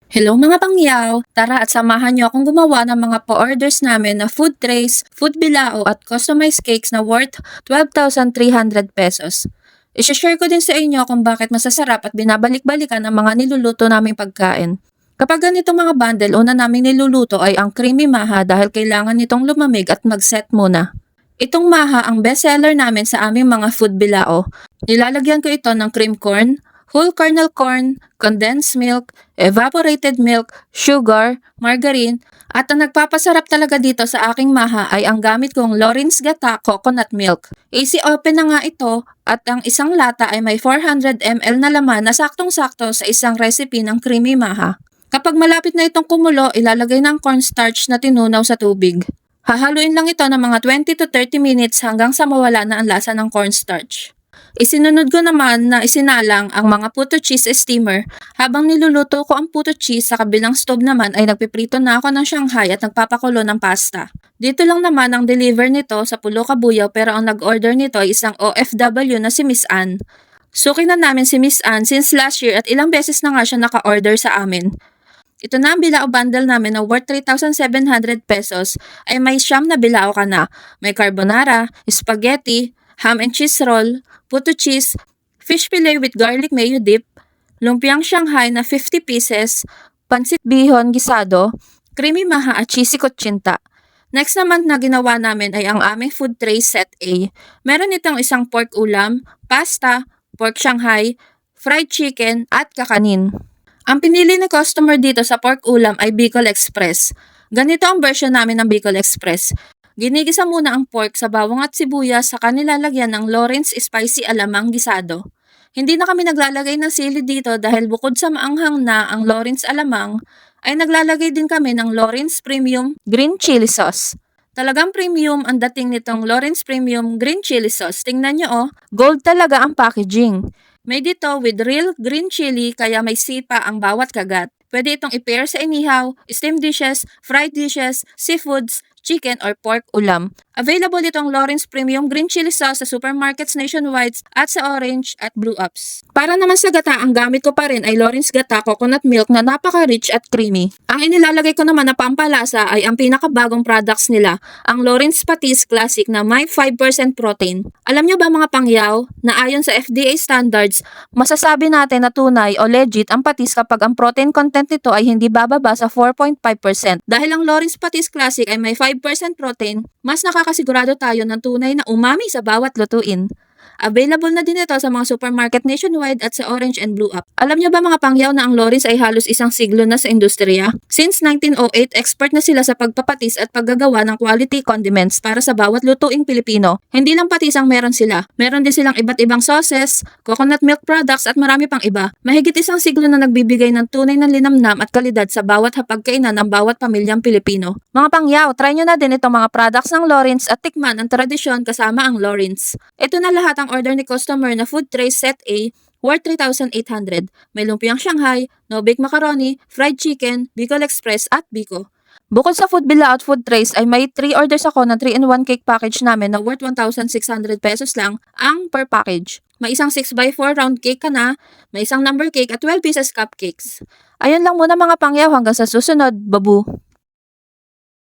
Hello mga pangyaw! Tara at samahan niyo akong gumawa ng mga pa-orders namin na food trays, food bilao at customized cakes na worth 12,300 pesos. I-share ko din sa inyo kung bakit masasarap at binabalik-balikan ang mga niluluto naming pagkain. Kapag ganitong mga bundle, una naming niluluto ay ang creamy maha dahil kailangan nitong lumamig at mag-set muna. Itong maha ang bestseller namin sa aming mga food bilao. Nilalagyan ko ito ng cream corn, whole kernel corn, condensed milk, evaporated milk, sugar, margarine, at ang nagpapasarap talaga dito sa aking maha ay ang gamit kong Lawrence Gata coconut milk. Easy open na nga ito at ang isang lata ay may 400 ml na laman na saktong-sakto sa isang recipe ng creamy maha. Kapag malapit na itong kumulo, ilalagay ng cornstarch na tinunaw sa tubig. Hahaluin lang ito ng mga 20 to 30 minutes hanggang sa mawala na ang lasa ng cornstarch. Isinunod ko naman na isinalang ang mga puto cheese steamer. Habang niluluto ko ang puto cheese, sa kabilang stove naman ay nagpiprito na ako ng Shanghai at nagpapakulo ng pasta. Dito lang naman ang deliver nito sa Pulo Kabuyaw pero ang nag-order nito ay isang OFW na si Miss Ann. Suki na namin si Miss Ann since last year at ilang beses na nga siya naka-order sa amin. Ito na ang bilao bundle namin na worth 3,700 pesos ay may siyam na bilao ka na. May carbonara, spaghetti, ham and cheese roll, puto cheese, fish fillet with garlic mayo dip, lumpiang Shanghai na 50 pieces, pansit bihon gisado, creamy maha at cheesy kutsinta. Next naman na ginawa namin ay ang aming food tray set A. Meron itong isang pork ulam, pasta, pork Shanghai, fried chicken at kakanin. Ang pinili ni customer dito sa pork ulam ay Bicol Express. Ganito ang version namin ng Bicol Express. Ginigisa muna ang pork sa bawang at sibuyas saka nilalagyan ng Lawrence Spicy Alamang Gisado. Hindi na kami naglalagay ng sili dito dahil bukod sa maanghang na ang Lawrence Alamang, ay naglalagay din kami ng Lawrence Premium Green Chili Sauce. Talagang premium ang dating nitong Lawrence Premium Green Chili Sauce. Tingnan nyo gold talaga ang packaging. May dito with real green chili kaya may sipa ang bawat kagat. Pwede itong i-pair sa inihaw, steamed dishes, fried dishes, seafoods, chicken or pork ulam. Available itong Lawrence Premium Green Chili Sauce sa supermarkets nationwide at sa Orange at Blue Apps. Para naman sa gata, ang gamit ko pa rin ay Lawrence Gata Coconut Milk na napaka-rich at creamy. Ang inilalagay ko naman na pampalasa ay ang pinakabagong products nila, ang Lawrence Patis Classic na may 5% protein. Alam nyo ba mga pangyaw, na ayon sa FDA standards, masasabi natin na tunay o legit ang patis kapag ang protein content nito ay hindi bababa sa 4.5%. Dahil ang Lawrence Patis Classic ay may 5% protein, mas nakakasigurado tayo ng tunay na umami sa bawat lutuin. Available na din ito sa mga supermarket nationwide at sa Orange and Blue App. Alam niyo ba mga pangyaw na ang Lawrence ay halos isang siglo na sa industriya? Since 1908, expert na sila sa pagpapatis at paggagawa ng quality condiments para sa bawat lutuing Pilipino. Hindi lang patis ang meron sila. Meron din silang iba't ibang sauces, coconut milk products at marami pang iba. Mahigit isang siglo na nagbibigay ng tunay na linamnam at kalidad sa bawat hapagkainan ng bawat pamilyang Pilipino. Mga pangyaw, try nyo na din itong mga products ng Lawrence at tikman ang tradisyon kasama ang Lawrence. Ito na lahat ang order ni customer na food tray set A worth 3,800. May lumpiang Shanghai, no-bake macaroni, fried chicken, Bicol Express at Biko. Bukod sa food bilao at food trays ay may 3 orders ako ng 3-in-1 cake package namin na worth 1,600 pesos lang ang per package. May isang 6x4 round cake ka na, may isang number cake at 12 pieces cupcakes. Ayun lang muna mga pangyaw, hanggang sa susunod. Babu!